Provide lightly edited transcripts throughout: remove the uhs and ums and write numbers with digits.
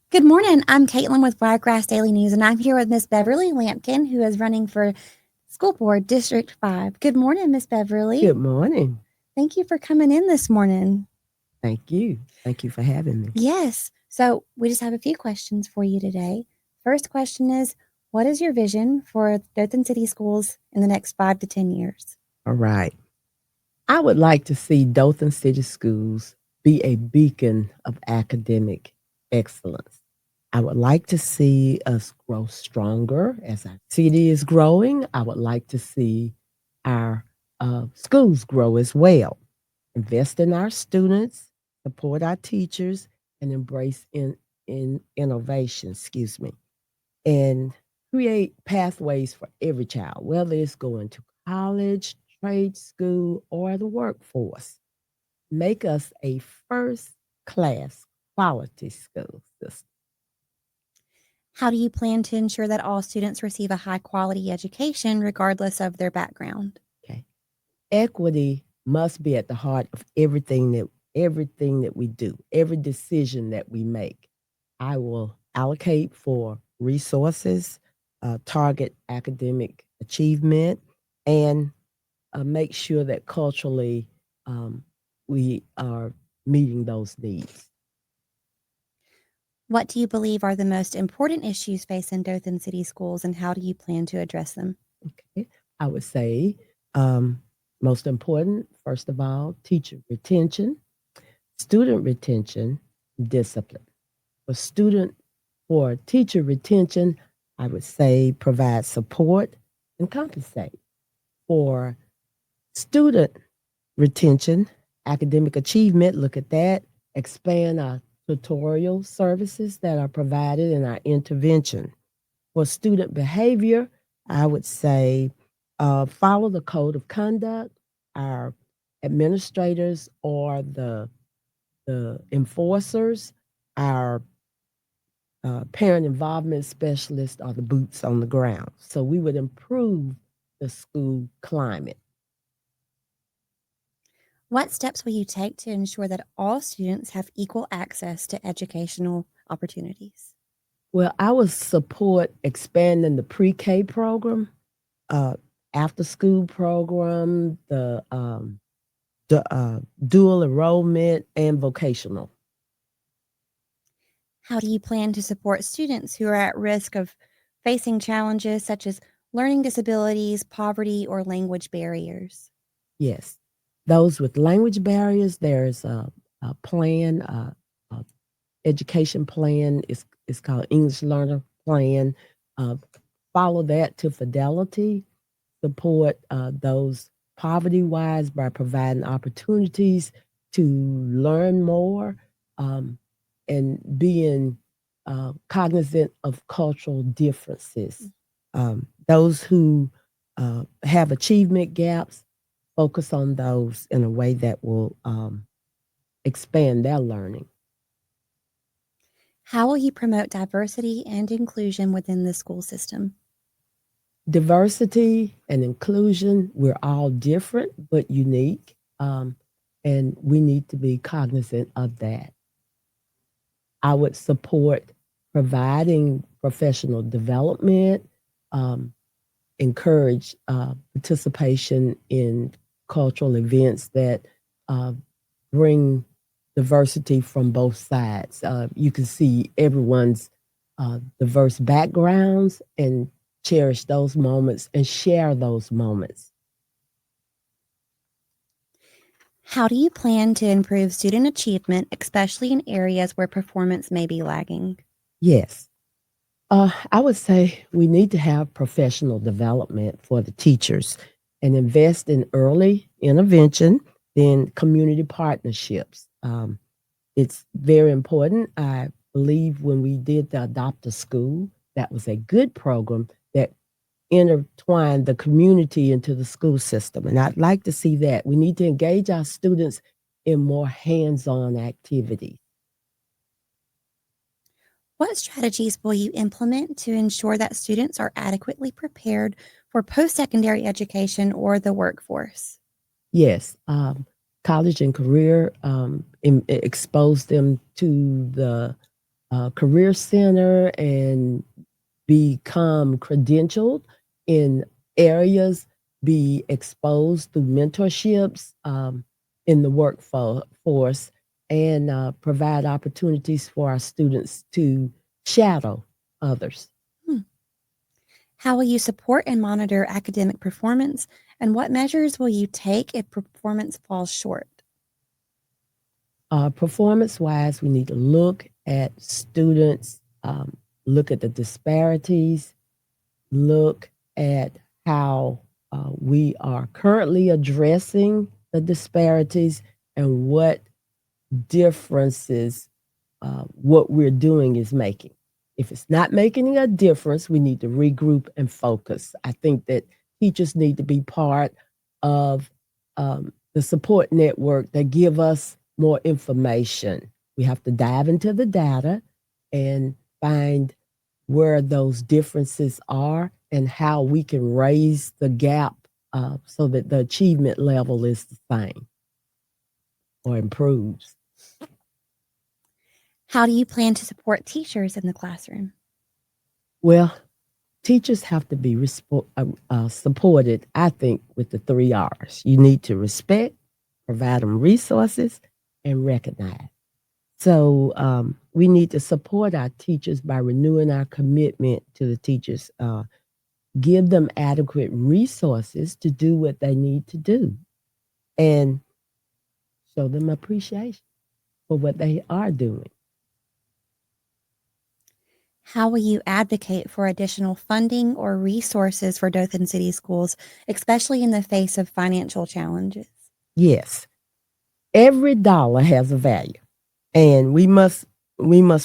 Good morning. I'm Caitlin with Wiregrass Daily News, and I'm here with Miss Beverly Lampkin, who is running for School Board District 5. Good morning, Miss Beverly. Good morning. Thank you for coming in this morning. Thank you. Thank you for having me. Yes. So, we just have a few questions for you today. First question is, what is your vision for Dothan City Schools in the next 5 to 10 years? All right. I would like to see Dothan City Schools be a beacon of academic excellence. I would like to see us grow stronger as our city is growing. I would like to see our schools grow as well. Invest in our students, support our teachers, and embrace in innovation. Excuse me. And create pathways for every child, whether it's going to college, trade school, or the workforce. Make us a first class quality school system. How do you plan to ensure that all students receive a high quality education regardless of their background? Okay. Equity must be at the heart of everything that we do, every decision that we make. I will allocate for resources, target academic achievement, and make sure that culturally um, we are meeting those needs. What do you believe are the most important issues facing Dothan City Schools, and how do you plan to address them? Okay. I would say um, most important, first of all, teacher retention, student retention, discipline. For student for teacher retention, I would say provide support and compensate. For student retention, academic achievement, look at that. Expand our tutorial services that are provided in our intervention. For student behavior, I would say follow the code of conduct. Our administrators or the enforcers, our parent involvement specialists are the boots on the ground. So we would improve the school climate. What steps will you take to ensure that all students have equal access to educational opportunities? Well, I would support expanding the pre-K program, uh, after school program, the dual enrollment, and vocational. How do you plan to support students who are at risk of facing challenges such as learning disabilities, poverty, or language barriers? Yes, those with language barriers, there's a plan, a education plan. It's called English Learner Plan. Uh, Follow that to fidelity. Support those poverty wise by providing opportunities to learn more, um, and being cognizant of cultural differences. Those who have achievement gaps, focus on those in a way that will expand their learning. How will you promote diversity and inclusion within the school system? Diversity and inclusion, we're all different but unique. And we need to be cognizant of that. I would support providing professional development, um, encourage participation in cultural events that uh, bring diversity from both sides. You can see everyone's diverse backgrounds and cherish those moments and share those moments. How do you plan to improve student achievement, especially in areas where performance may be lagging? Yes. I would say we need to have professional development for the teachers and invest in early intervention, then community partnerships. It's very important. I believe when we did the Adopt a School, that was a good program that intertwine the community into the school system. And I'd like to see that. We need to engage our students in more hands on activities. What strategies will you implement to ensure that students are adequately prepared for post secondary education or the workforce? Yes, college and career expose them to the career center and become credentialed in areas, be exposed through mentorships in the workforce, and provide opportunities for our students to shadow others. Hmm. How will you support and monitor academic performance? And what measures will you take if performance falls short? Performance wise, we need to look at students, look at the disparities, look at how we are currently addressing the disparities and what differences what we're doing is making. If it's not making a difference, we need to regroup and focus. I think that teachers need to be part of the support network that give us more information. We have to dive into the data and find where those differences are and how we can raise the gap so that the achievement level is the same or improves. How do you plan to support teachers in the classroom? Well, teachers have to be supported, I think, with the three R's. You need to respect, provide them resources, and recognize. So we need to support our teachers by renewing our commitment to the teachers, give them adequate resources to do what they need to do, and show them appreciation for what they are doing. How will you advocate for additional funding or resources for Dothan City Schools, especially in the face of financial challenges? Yes, every dollar has a value, and we must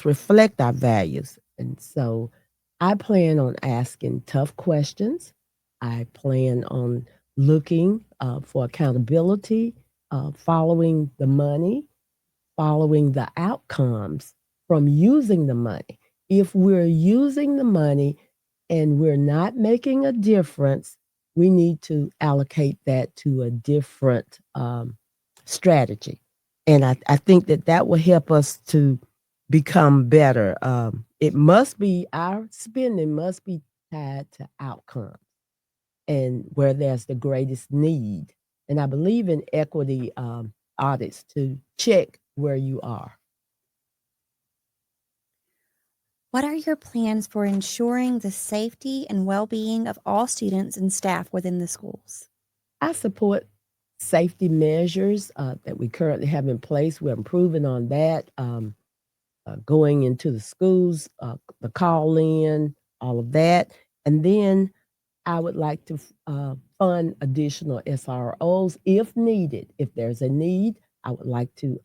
reflect our values. And so I plan on asking tough questions. I plan on looking for accountability, following the money, following the outcomes from using the money. If we're using the money and we're not making a difference, we need to allocate that to a different strategy. And I think that that will help us to become better. It must be, our spending must be tied to outcomes and where there's the greatest need. And I believe in equity audits to check where you are. What are your plans for ensuring the safety and well being of all students and staff within the schools? I support safety measures that we currently have in place. We're improving on that. Going into the schools, the call in, all of that. And then I would like to fund additional SROs if needed. If there's a need, I would like to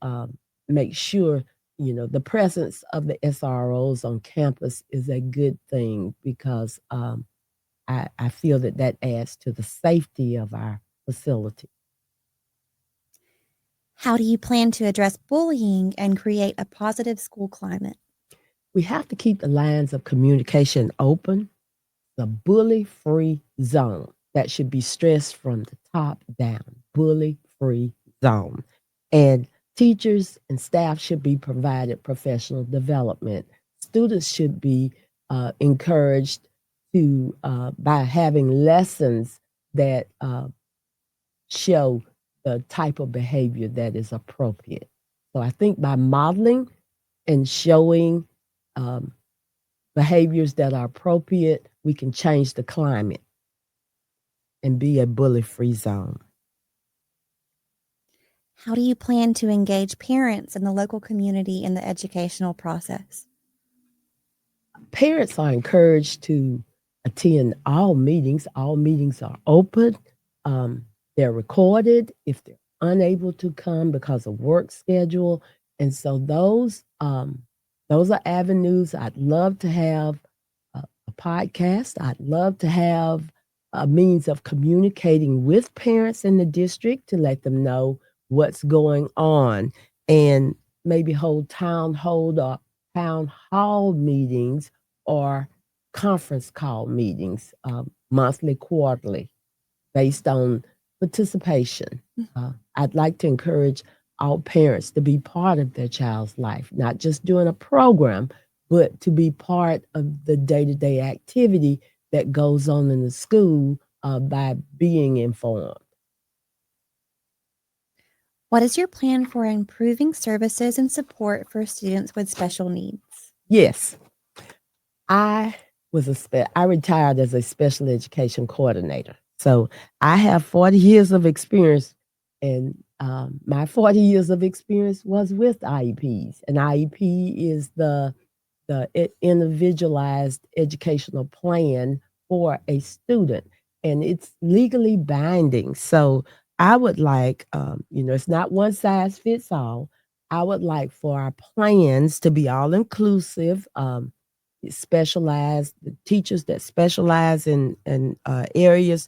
make sure the presence of the SROs on campus is a good thing because I feel that that adds to the safety of our facility. How do you plan to address bullying and create a positive school climate? We have to keep the lines of communication open, the bully free zone. That should be stressed from the top down, bully free zone. And teachers and staff should be provided professional development. Students should be encouraged to by having lessons that show the type of behavior that is appropriate. So I think by modeling and showing um, behaviors that are appropriate, we can change the climate and be a bully free zone. How do you plan to engage parents and the local community in the educational process? Parents are encouraged to attend all meetings. All meetings are open. Um, they're recorded if they're unable to come because of work schedule, and so those are avenues. I'd love to have a podcast. I'd love to have a means of communicating with parents in the district to let them know what's going on, and maybe hold or town hall meetings or conference call meetings, monthly, quarterly, based on participation. I'd like to encourage all parents to be part of their child's life, not just doing a program, but to be part of the day to day activity that goes on in the school by being informed. What is your plan for improving services and support for students with special needs? Yes, I I retired as a special education coordinator. So I have 40 years of experience, and my 40 years of experience was with IEPs. And IEP is the individualized educational plan for a student, and it's legally binding. So I would like, it's not one size fits all. I would like for our plans to be all inclusive. Specialized the teachers that specialize in areas.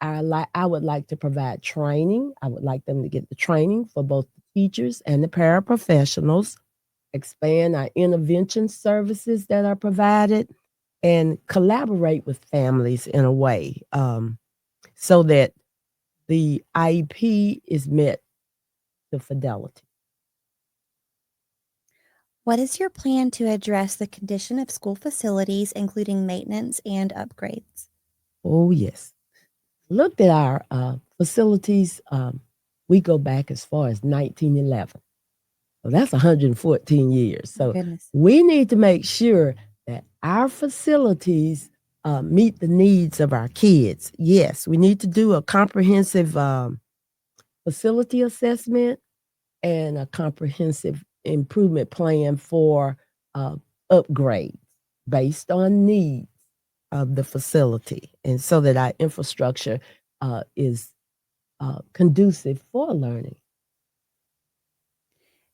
I would like to provide training. I would like them to get the training for both the teachers and the paraprofessionals, expand our intervention services that are provided, and collaborate with families in a way so that the IEP is met to fidelity. What is your plan to address the condition of school facilities, including maintenance and upgrades? Oh, yes. Looked at our facilities. We go back as far as 1911. So that's 114 years. My So goodness. we need to make sure that our facilities meet the needs of our kids. Yes, we need to do a comprehensive facility assessment and a comprehensive improvement plan for uh, upgrades based on needs of the facility, and so that our infrastructure is conducive for learning.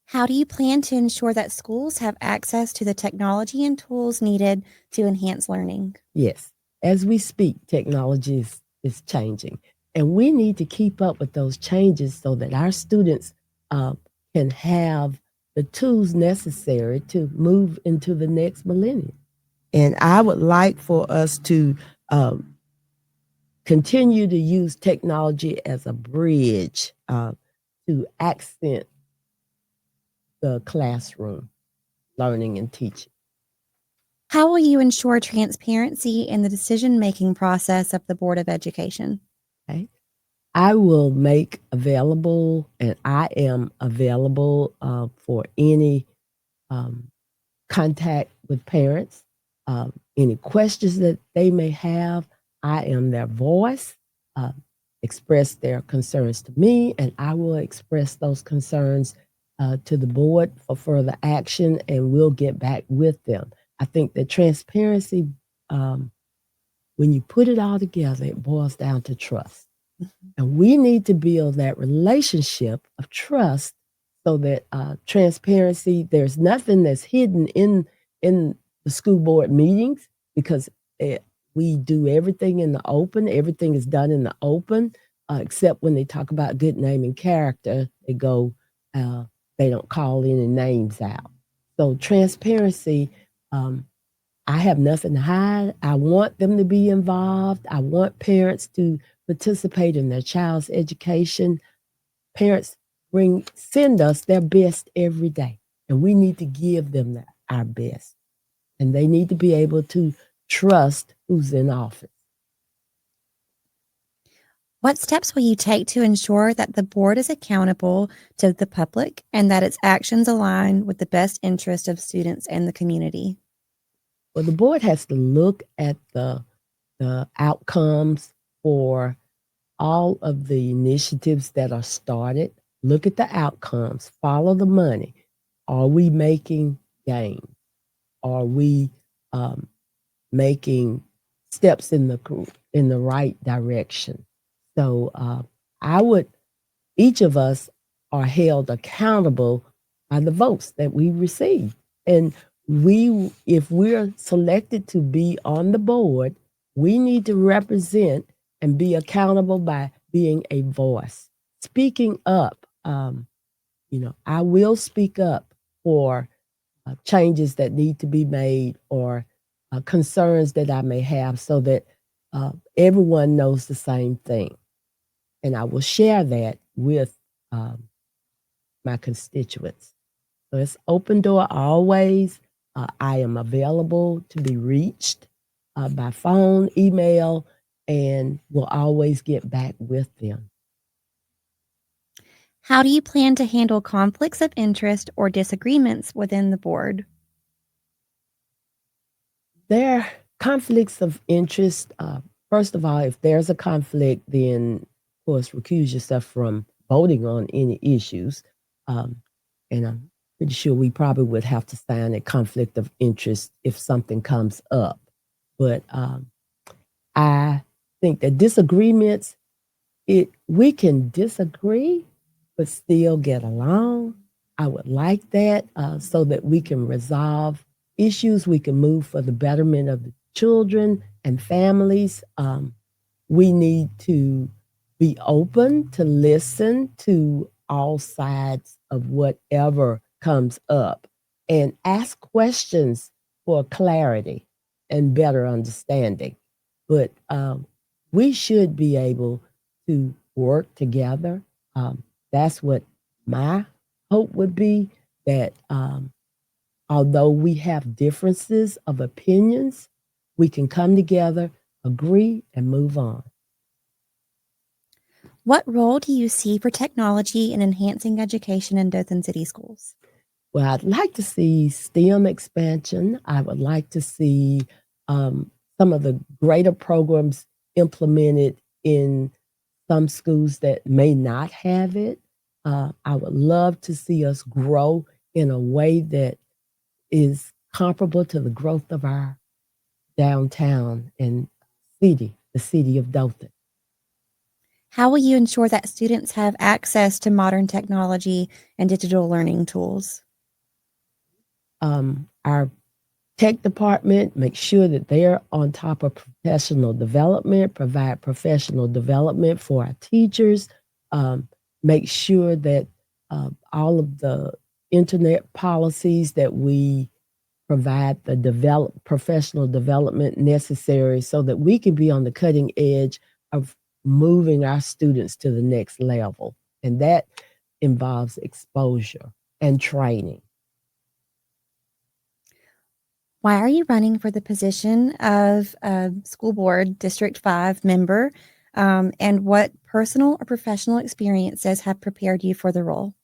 How do you plan to ensure that schools have access to the technology and tools needed to enhance learning? Yes, as we speak, technology is changing, and we need to keep up with those changes so that our students uh, can have the tools necessary to move into the next millennium. And I would like for us to um, continue to use technology as a bridge to accent the classroom learning and teaching. How will you ensure transparency in the decision making process of the Board of Education? Okay. I will make available, and I am available for any um, contact with parents, any questions that they may have. I am their voice. Uh, Express their concerns to me, and I will express those concerns to the board for further action, and we'll get back with them. I think that transparency, um, when you put it all together, it boils down to trust. And we need to build that relationship of trust so that transparency, there's nothing that's hidden in the school board meetings because we do everything in the open. Everything is done in the open, except when they talk about good name and character, uh, they don't call any names out. So transparency, um, I have nothing to hide. I want them to be involved. I want parents to participate in their child's education. Parents send us their best every day, and we need to give them our best. And they need to be able to trust who's in office. What steps will you take to ensure that the board is accountable to the public and that its actions align with the best interest of students and the community? Well, the board has to look at the outcomes for all of the initiatives that are started. Look at the outcomes, follow the money. Are we making gains? Are we um, making steps in the right direction? So I would each of us are held accountable by the votes that we receive. And if we're selected to be on the board, we need to represent and be accountable by being a voice, speaking up. I will speak up for changes that need to be made or concerns that I may have so that everyone knows the same thing. And I will share that with um, my constituents. So it's open door always. I am available to be reached by phone, email, and will always get back with them. How do you plan to handle conflicts of interest or disagreements within the board? There are conflicts of interest. First of all, if there's a conflict, then of course recuse yourself from voting on any issues. Um, and I'm pretty sure we probably would have to sign a conflict of interest if something comes up. But I think that disagreements, we can disagree but still get along. I would like that so that we can resolve issues. We can move for the betterment of the children and families. We need to be open to listen to all sides of whatever comes up and ask questions for clarity and better understanding. But we should be able to work together. That's what my hope would be, that although we have differences of opinions, we can come together, agree, and move on. What role do you see for technology in enhancing education in Dothan City Schools? Well, I'd like to see STEM expansion. I would like to see some of the greater programs implemented in some schools that may not have it. I would love to see us grow in a way that is comparable to the growth of our downtown and city, the city of Dothan. How will you ensure that students have access to modern technology and digital learning tools? Our tech department make sure that they're on top of professional development, provide professional development for our teachers, um, make sure that all of the internet policies that we provide the professional development necessary so that we can be on the cutting edge of moving our students to the next level. And that involves exposure and training. Why are you running for the position of school board District 5 member? And what personal or professional experiences have prepared you for the role?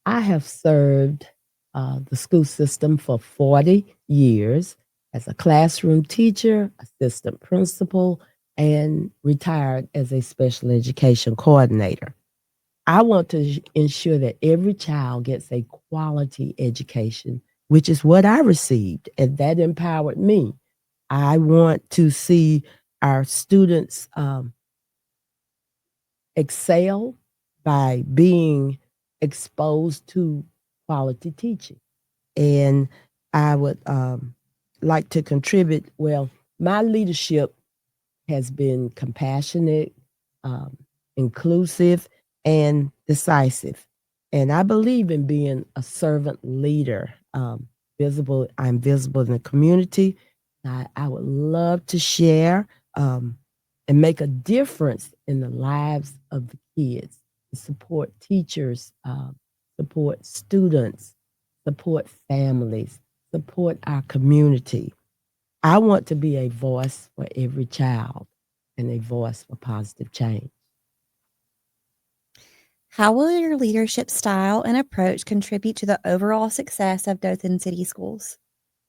I have served the school system for 40 years as a classroom teacher, assistant principal, and retired as a special education coordinator. I want to ensure that every child gets a quality education, which is what I received, and that empowered me. I want to see our students excel by being exposed to quality teaching. And I would like to contribute. Well, my leadership has been compassionate, um, inclusive, and decisive. And I believe in being a servant leader, visible. I'm visible in the community. I would love to share and make a difference in the lives of the kids, support teachers, support students, support families, support our community. I want to be a voice for every child and a voice for positive change. How will your leadership style and approach contribute to the overall success of Dothan City Schools?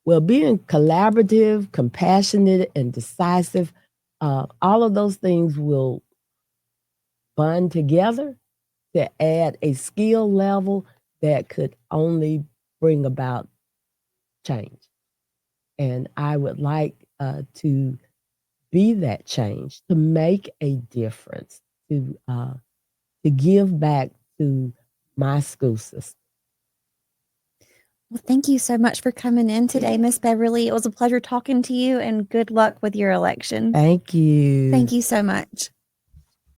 Well, being collaborative, compassionate, and decisive, all of those things will bond together to add a skill level that could only bring about change. And I would like to be that change, to make a difference, to give back to my school system. Well, thank you so much for coming in today, Miss Beverly. It was a pleasure talking to you, and good luck with your election. Thank you. Thank you so much.